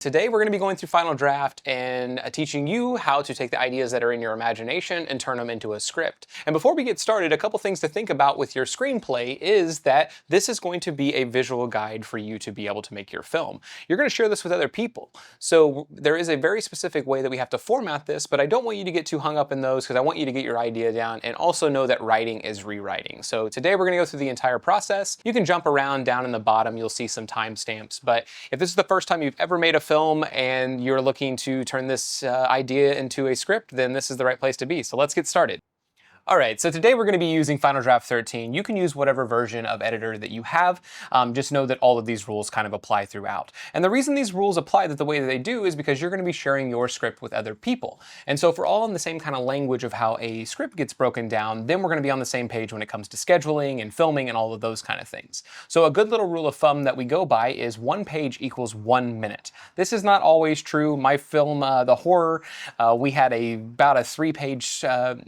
Today we're going to be going through Final Draft and teaching you how to take the ideas that are in your imagination and turn them into a script. And before we get started, a couple things to think about with your screenplay is that this is going to be a visual guide for you to be able to make your film. You're going to share this with other people. So there is a very specific way that we have to format this, but I don't want you to get too hung up in those because I want you to get your idea down and also know that writing is rewriting. So today we're going to go through the entire process. You can jump around down in the bottom, you'll see some timestamps, but if this is the first time you've ever made a film and you're looking to turn this idea into a script, then this is the right place to be. So let's get started. All right, so today we're going to be using Final Draft 13. You can use whatever version of editor that you have. Just know that all of these rules kind of apply throughout. And the reason these rules apply the way that they do is because you're going to be sharing your script with other people. And so if we're all in the same kind of language of how a script gets broken down, then we're going to be on the same page when it comes to scheduling and filming and all of those kind of things. So a good little rule of thumb that we go by is 1 page equals 1 minute. This is not always true. My film, The Horror, we had about a 3-page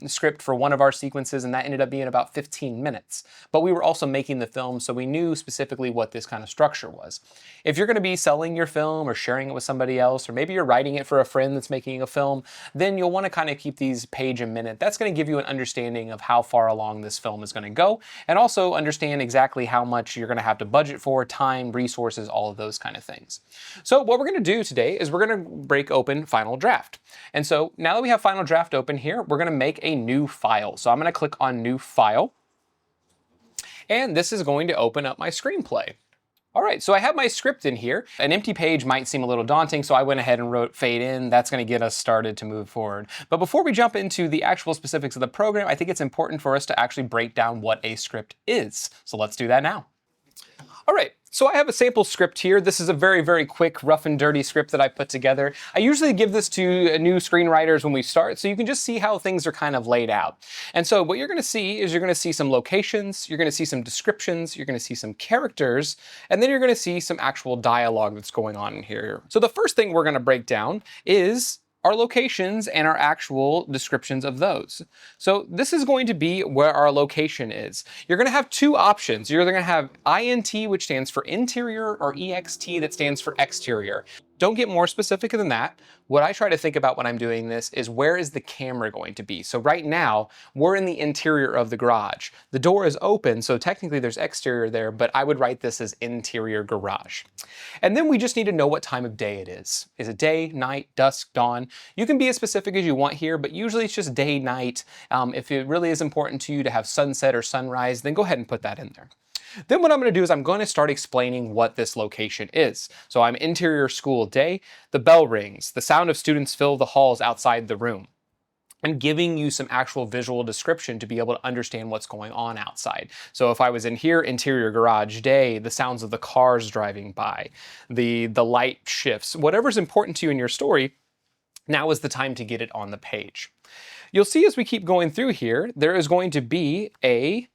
script for one of our sequences, and that ended up being about 15 minutes. But we were also making the film, so we knew specifically what this kind of structure was. If you're going to be selling your film or sharing it with somebody else, or maybe you're writing it for a friend that's making a film, then you'll want to kind of keep these page a minute. That's going to give you an understanding of how far along this film is going to go, and also understand exactly how much you're going to have to budget for, time, resources, all of those kind of things. So what we're going to do today is we're going to break open Final Draft. And so now that we have Final Draft open here, we're going to make a new file. So I'm going to click on New File, and this is going to open up my screenplay. All right, so I have my script in here. An empty page might seem a little daunting, so I went ahead and wrote fade in. That's going to get us started to move forward. But before we jump into the actual specifics of the program, I think it's important for us to actually break down what a script is. So let's do that now. All right, so I have a sample script here. This is a very, very quick, rough and dirty script that I put together. I usually give this to new screenwriters when we start, so you can just see how things are kind of laid out. And so what you're going to see is you're going to see some locations, you're going to see some descriptions, you're going to see some characters, and then you're going to see some actual dialogue that's going on in here. So the first thing we're going to break down is our locations and our actual descriptions of those. So this is going to be where our location is. You're going to have two options. You're either going to have INT, which stands for interior, or EXT, that stands for exterior. Don't get more specific than that. What I try to think about when I'm doing this is where is the camera going to be? So right now, we're in the interior of the garage. The door is open, so technically there's exterior there, but I would write this as interior garage. And then we just need to know what time of day it is. Is it day, night, dusk, dawn? You can be as specific as you want here, but usually it's just day, night. If it really is important to you to have sunset or sunrise, then go ahead and put that in there. Then what I'm going to do is I'm going to start explaining what this location is. So I'm interior school day, the bell rings, the sound of students fill the halls outside the room. I'm giving you some actual visual description to be able to understand what's going on outside. So if I was in here, interior garage day, the sounds of the cars driving by, the light shifts, whatever's important to you in your story, now is the time to get it on the page. You'll see as we keep going through here, there is going to be a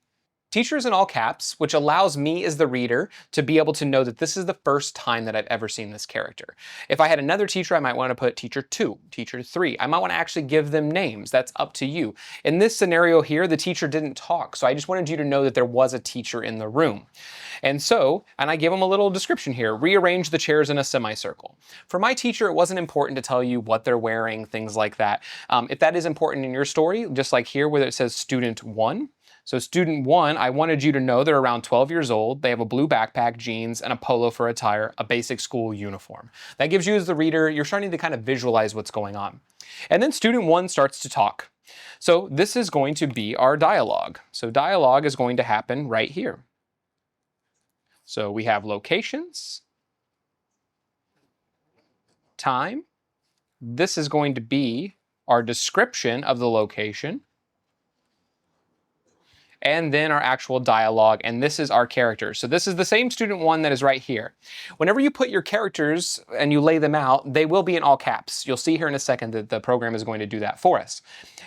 teachers in all caps, which allows me as the reader to be able to know that this is the first time that I've ever seen this character. If I had another teacher, I might want to put teacher 2, teacher 3. I might want to actually give them names. That's up to you. In this scenario here, the teacher didn't talk, so I just wanted you to know that there was a teacher in the room. And I gave them a little description here. Rearrange the chairs in a semicircle. For my teacher, it wasn't important to tell you what they're wearing, things like that. If that is important in your story, just like here where it says student 1, so student 1, I wanted you to know they're around 12 years old. They have a blue backpack, jeans, and a polo for attire, a basic school uniform. That gives you as the reader, you're starting to kind of visualize what's going on. And then student 1 starts to talk. So this is going to be our dialogue. So dialogue is going to happen right here. So we have locations, time. This is going to be our description of the location, and then our actual dialogue, and this is our characters. So this is the same student 1 that is right here. Whenever you put your characters and you lay them out, they will be in all caps. You'll see here in a second that the program is going to do that for us.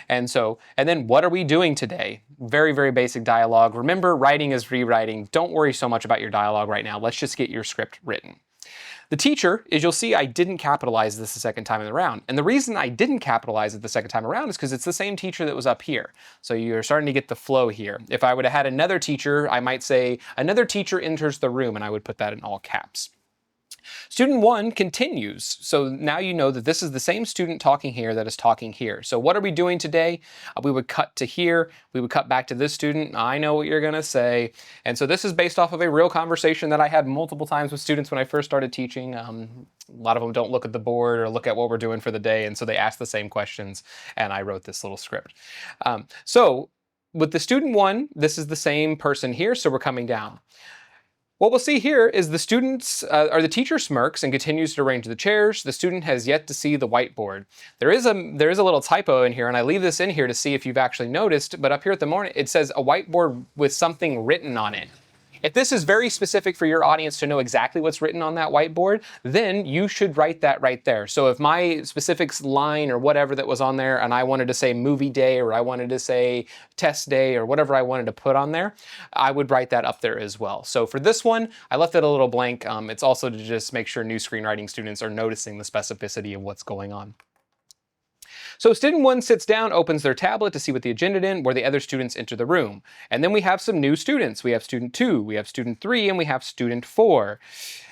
And then what are we doing today? Very, very basic dialogue. Remember, writing is rewriting. Don't worry so much about your dialogue right now. Let's just get your script written. The teacher is, you'll see I didn't capitalize this the second time around. And the reason I didn't capitalize it the second time around is because it's the same teacher that was up here. So you're starting to get the flow here. If I would have had another teacher, I might say, another teacher enters the room, and I would put that in all caps. Student 1 continues. So now you know that this is the same student talking here that is talking here. So what are we doing today? We would cut to here. We would cut back to this student. I know what you're going to say. And so this is based off of a real conversation that I had multiple times with students when I first started teaching. A lot of them don't look at the board or look at what we're doing for the day. And so they ask the same questions. And I wrote this little script. So with the student 1, this is the same person here. So we're coming down. What we'll see here is the students, or the teacher smirks and continues to arrange the chairs. The student has yet to see the whiteboard. There is a little typo in here, and I leave this in here to see if you've actually noticed, but up here at the morning, it says a whiteboard with something written on it. If this is very specific for your audience to know exactly what's written on that whiteboard, then you should write that right there. So if my specific line or whatever that was on there and I wanted to say movie day or I wanted to say test day or whatever I wanted to put on there, I would write that up there as well. So for this one, I left it a little blank. It's also to just make sure new screenwriting students are noticing the specificity of what's going on. So student 1 sits down, opens their tablet to see what the agenda is, where the other students enter the room. And then we have some new students. We have student 2, we have student 3, and we have student 4.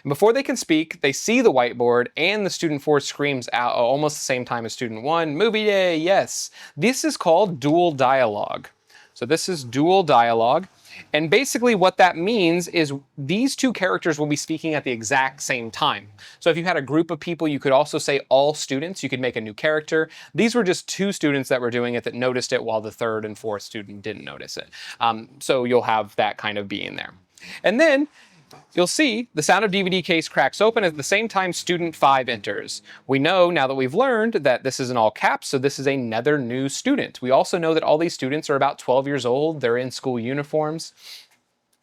And before they can speak, they see the whiteboard and the student 4 screams out almost the same time as student 1, movie day, yes. This is called dual dialogue. So this is dual dialogue. And basically what that means is these two characters will be speaking at the exact same time. So if you had a group of people, you could also say all students, you could make a new character. These were just 2 students that were doing it that noticed it while the 3rd and 4th student didn't notice it. So you'll have that kind of being there. And then you'll see the sound of DVD case cracks open at the same time student 5 enters. We know now that we've learned that this is in all caps, so this is another new student. We also know that all these students are about 12 years old. They're in school uniforms.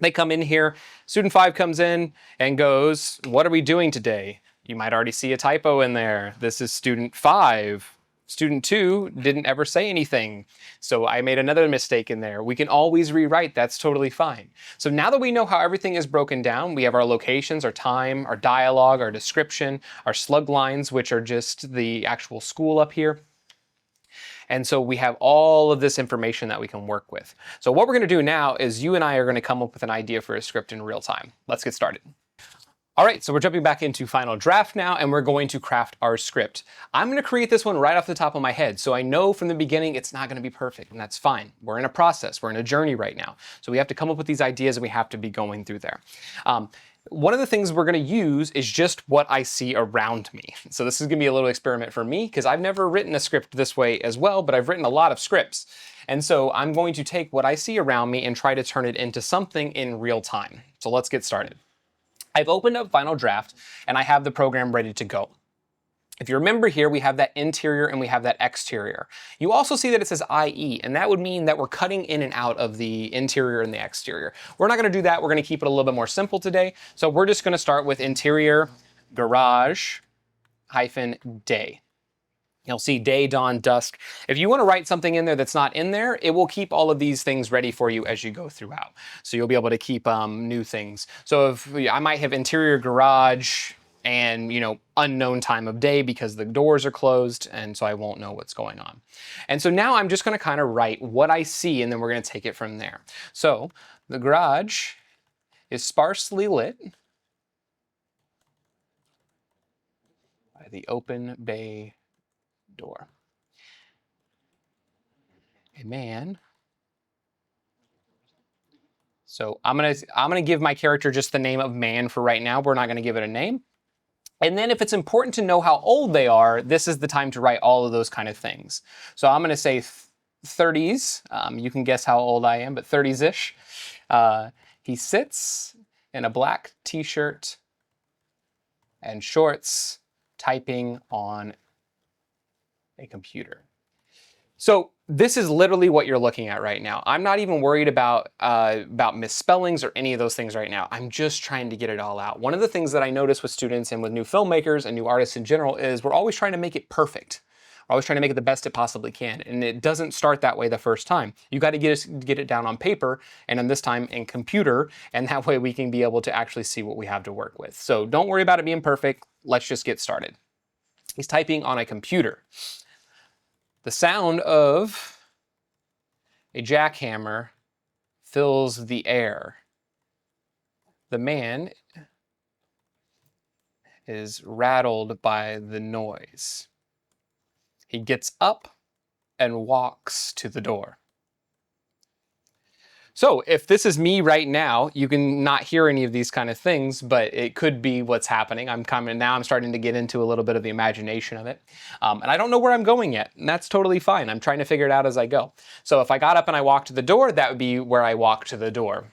They come in here. Student 5 comes in and goes, "What are we doing today?" You might already see a typo in there. This is student 5. Student 2 didn't ever say anything, so I made another mistake in there. We can always rewrite, that's totally fine. So now that we know how everything is broken down, we have our locations, our time, our dialogue, our description, our slug lines, which are just the actual school up here. And so we have all of this information that we can work with. So what we're going to do now is you and I are going to come up with an idea for a script in real time. Let's get started. All right, so we're jumping back into Final Draft now, and we're going to craft our script. I'm going to create this one right off the top of my head, so I know from the beginning it's not going to be perfect, and that's fine. We're in a process. We're in a journey right now. So we have to come up with these ideas, and we have to be going through there. One of the things we're going to use is just what I see around me. So this is going to be a little experiment for me, because I've never written a script this way as well, but I've written a lot of scripts. And so I'm going to take what I see around me and try to turn it into something in real time. So let's get started. I've opened up Final Draft and I have the program ready to go. If you remember here, we have that interior and we have that exterior. You also see that it says IE, and that would mean that we're cutting in and out of the interior and the exterior. We're not going to do that. We're going to keep it a little bit more simple today. So we're just going to start with interior garage -day. You'll see day, dawn, dusk. If you want to write something in there that's not in there, it will keep all of these things ready for you as you go throughout. So you'll be able to keep new things. So if I might have interior garage and, you know, unknown time of day because the doors are closed, and so I won't know what's going on. And so now I'm just going to kind of write what I see, and then we're going to take it from there. So the garage is sparsely lit by the open bay door. A man. So I'm gonna give my character just the name of man for right now. We're not gonna give it a name. And then if it's important to know how old they are, this is the time to write all of those kind of things. So I'm gonna say 30s. You can guess how old I am, but 30s-ish. He sits in a black t-shirt and shorts, typing on a computer. So this is literally what you're looking at right now. I'm not even worried about misspellings or any of those things right now. I'm just trying to get it all out. One of the things that I notice with students and with new filmmakers and new artists in general is we're always trying to make it perfect. We're always trying to make it the best it possibly can. And it doesn't start that way the first time. You got to get it down on paper, and then this time in computer, and that way we can be able to actually see what we have to work with. So don't worry about it being perfect. Let's just get started. He's typing on a computer. The sound of a jackhammer fills the air. The man is rattled by the noise. He gets up and walks to the door. So if this is me right now, you can not hear any of these kind of things, but it could be what's happening. I'm starting to get into a little bit of the imagination of it. And I don't know where I'm going yet, and that's totally fine. I'm trying to figure it out as I go. So if I got up and I walked to the door, that would be where I walk to the door.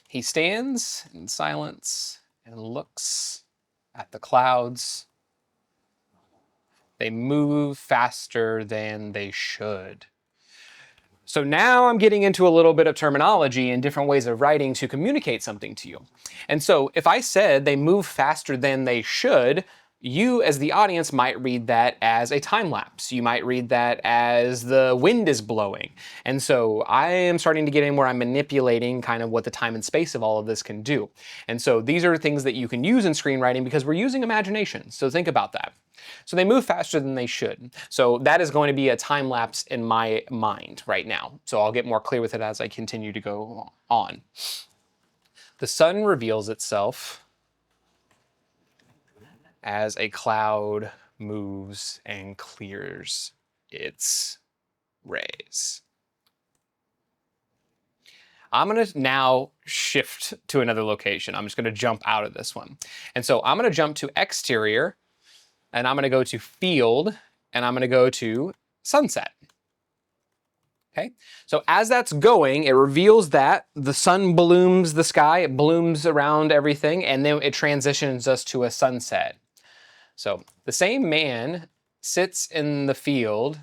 He stands in silence and looks at the clouds. They move faster than they should. So now I'm getting into a little bit of terminology and different ways of writing to communicate something to you. And so if I said they move faster than they should, you as the audience might read that as a time lapse. You might read that as the wind is blowing. And so I am starting to get in where I'm manipulating kind of what the time and space of all of this can do. And so these are things that you can use in screenwriting because we're using imagination. So think about that. So they move faster than they should. So that is going to be a time lapse in my mind right now. So I'll get more clear with it as I continue to go on. The sun reveals itself as a cloud moves and clears its rays. I'm going to now shift to another location. I'm just going to jump out of this one. And so I'm going to jump to exterior, and I'm going to go to field, and I'm going to go to sunset. Okay, so as that's going, it reveals that the sun blooms the sky, it blooms around everything, and then it transitions us to a sunset. So the same man sits in the field.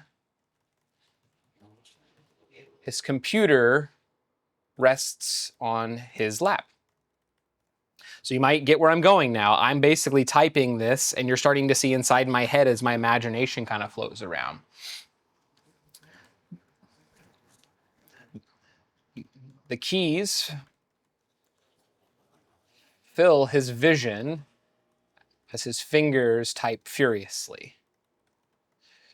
His computer rests on his lap. So you might get where I'm going now. I'm basically typing this, and you're starting to see inside my head as my imagination kind of flows around. The keys fill his vision as his fingers type furiously.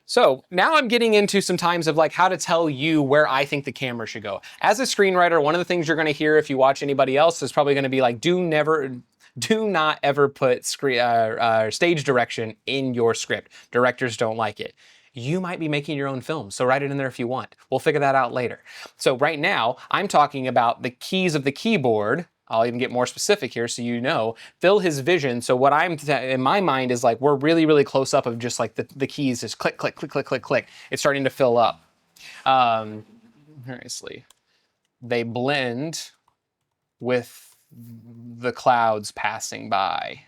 So now I'm getting into some times of like how to tell you where I think the camera should go. As a screenwriter, one of the things you're going to hear if you watch anybody else is probably going to be like, do not ever put stage direction in your script. Directors don't like it. You might be making your own film, so write it in there if you want. We'll figure that out later. So right now, I'm talking about the keys of the keyboard. I'll even get more specific here so you know. Fill his vision. So what I'm in my mind is like we're really, really close up of just like the keys is click, click, click, click, click, click. It's starting to fill up. Seriously. They blend with the clouds passing by,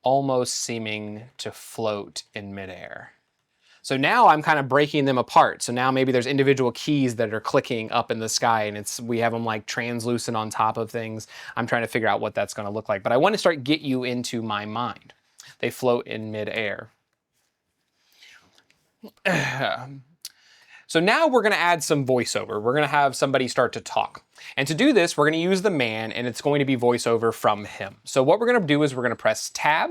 almost seeming to float in midair. So now I'm kind of breaking them apart. So now maybe there's individual keys that are clicking up in the sky, and we have them like translucent on top of things. I'm trying to figure out what that's going to look like. But I want to get you into my mind. They float in midair. So now we're going to add some voiceover. We're going to have somebody start to talk. And to do this, we're going to use the man, and it's going to be voiceover from him. So what we're going to do is we're going to press tab,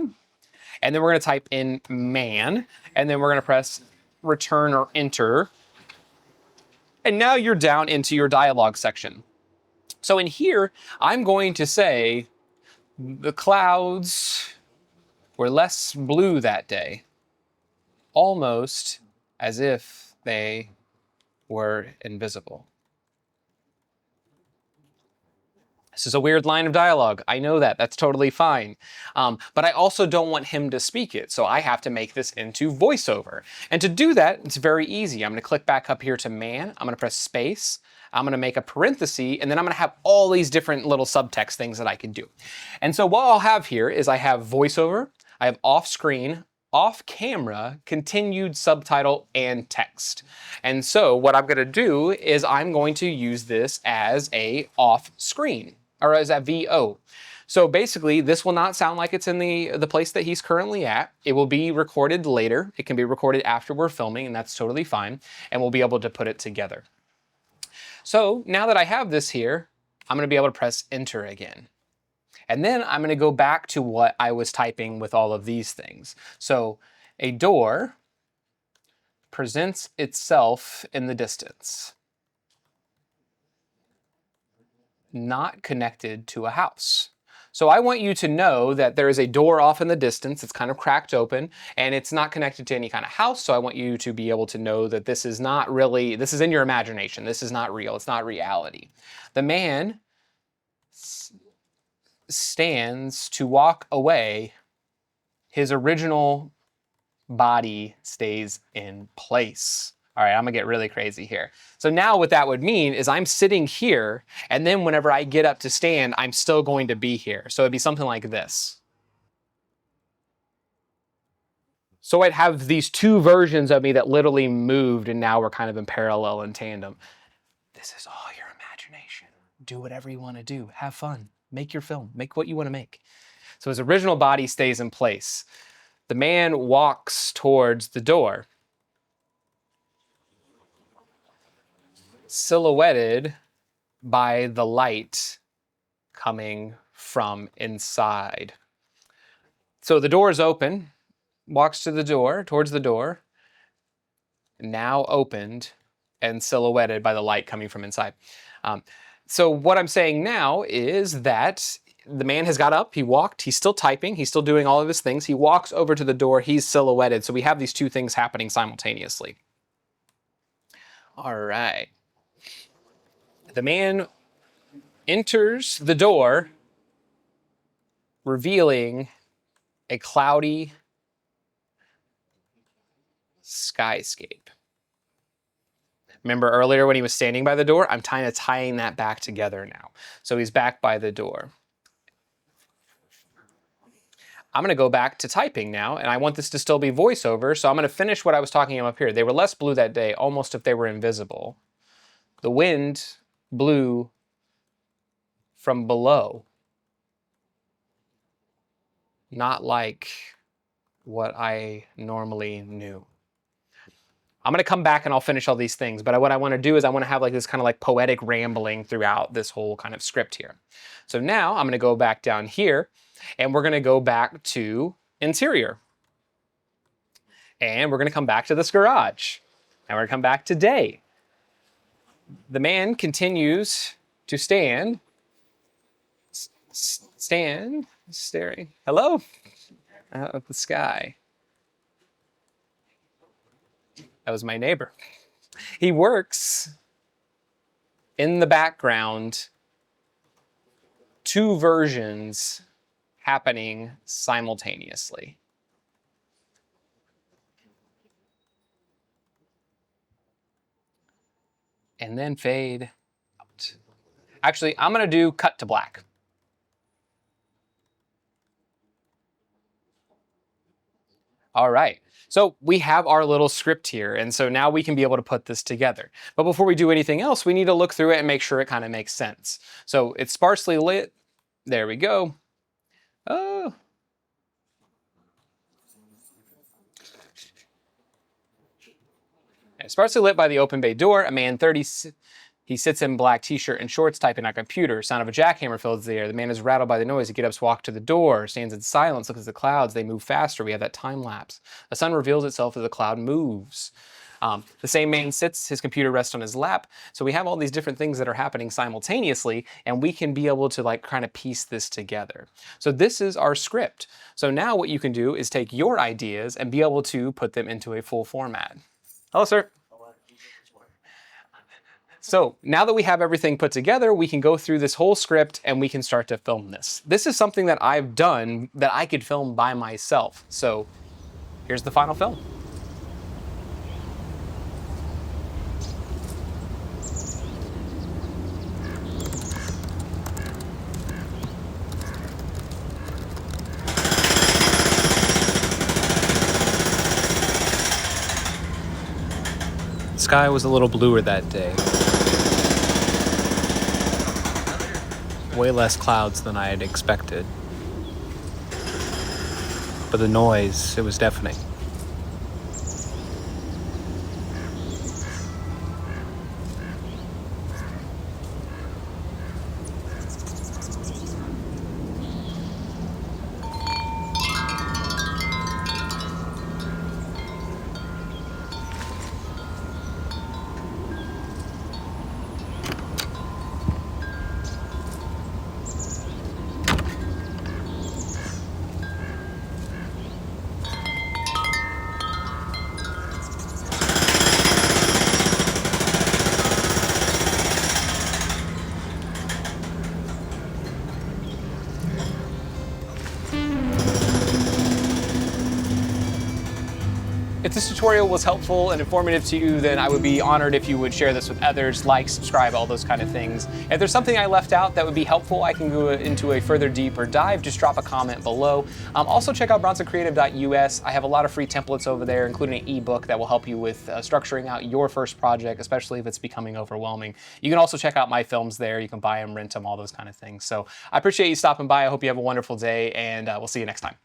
and then we're going to type in man, and then we're going to press return or enter. And now you're down into your dialogue section. So in here, I'm going to say, the clouds were less blue that day, almost as if they were invisible. This is a weird line of dialogue. I know that. That's totally fine. But I also don't want him to speak it, so I have to make this into voiceover. And to do that, it's very easy. I'm going to click back up here to man. I'm going to press space. I'm going to make a parenthesis, and then I'm going to have all these different little subtext things that I can do. And so what I'll have here is I have voiceover, I have off-screen, off-camera, continued subtitle, and text. And so what I'm going to do is I'm going to use this as a off-screen, or as a VO. So basically, this will not sound like it's in the place that he's currently at. It will be recorded later. It can be recorded after we're filming, and that's totally fine. And we'll be able to put it together. So now that I have this here, I'm going to be able to press enter again. And then I'm going to go back to what I was typing with all of these things. So a door presents itself in the distance, not connected to a house. So I want you to know that there is a door off in the distance. It's kind of cracked open and it's not connected to any kind of house. So I want you to be able to know that this is not really, this is in your imagination. This is not real. It's not reality. The man stands to walk away. His original body stays in place. All right, I'm gonna get really crazy here. So now what that would mean is I'm sitting here, and then whenever I get up to stand, I'm still going to be here. So it'd be something like this. So I'd have these two versions of me that literally moved, and now we're kind of in parallel and tandem. This is all your imagination. Do whatever you want to do. Have fun. Make your film. Make what you want to make. So his original body stays in place. The man walks towards the door, silhouetted by the light coming from inside. So the door is open, walks to the door, towards the door, now opened and silhouetted by the light coming from inside. So what I'm saying now is that the man has got up, he walked, he's still typing, he's still doing all of his things. He walks over to the door, he's silhouetted. So we have these two things happening simultaneously. All right. The man enters the door, revealing a cloudy skyscape. Remember earlier when he was standing by the door? I'm kind of tying that back together now. So he's back by the door. I'm going to go back to typing now, and I want this to still be voiceover, so I'm going to finish what I was talking about up here. They were less blue that day, almost if they were invisible. The wind blew from below, not like what I normally knew. I'm going to come back and I'll finish all these things, but what I want to do is I want to have like this kind of like poetic rambling throughout this whole kind of script here. So now I'm going to go back down here and we're going to go back to interior. And we're going to come back to this garage. And we're going to come back to day. The man continues to stand, staring, hello, out at the sky. That was my neighbor. He works in the background, two versions happening simultaneously. And then fade out. Actually, I'm going to do cut to black. All right. So we have our little script here, and so now we can be able to put this together. But before we do anything else, we need to look through it and make sure it kind of makes sense. So it's sparsely lit. There we go. Oh. And sparsely lit by the open bay door. A man 30, he sits in black t-shirt and shorts typing on a computer. Sound of a jackhammer fills the air. The man is rattled by the noise. He gets up, walks to the door, stands in silence, looks at the clouds. They move faster. We have that time lapse. The sun reveals itself as the cloud moves. The same man sits, his computer rests on his lap. So we have all these different things that are happening simultaneously, and we can be able to like kind of piece this together. So this is our script. So now what you can do is take your ideas and be able to put them into a full format. Hello, sir. So now that we have everything put together, we can go through this whole script and we can start to film this. This is something that I've done that I could film by myself. So here's the final film. The sky was a little bluer that day. Way less clouds than I had expected. But the noise, it was deafening. If this tutorial was helpful and informative to you, then I would be honored if you would share this with others, like, subscribe, all those kind of things. If there's something I left out that would be helpful, I can go into a further deeper dive, just drop a comment below. Also check out bronsonCreative.us. I have a lot of free templates over there, including an ebook that will help you with structuring out your first project, especially if it's becoming overwhelming. You can also check out my films there. You can buy them, rent them, all those kind of things. So I appreciate you stopping by. I hope you have a wonderful day, and we'll see you next time.